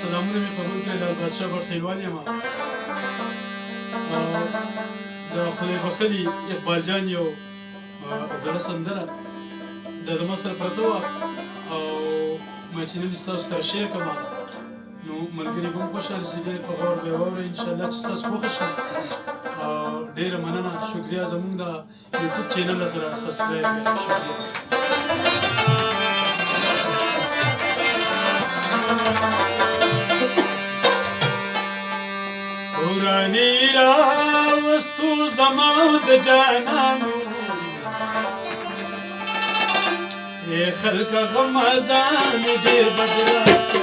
سلامونه مې قبول کړئ. لال بادشاه بړخیلوال یم. د خدای بخلي اقبال جان یو زړه سندره دا زما سره پرته وه او ما چې نن ستاسو سره شیر کړم نو ملګري به هم خوشحاله شي. ډېر په غور به یې واورئ انشاءالله چې ستاسو خوښه شي. ډېره مننه، شکریه. زموږ د یوټیوب چینل سره سبسکرایب کړئ. شکریه. ورانی راوستو زما د جانانو ای خلق غمازان ډېر بدرستو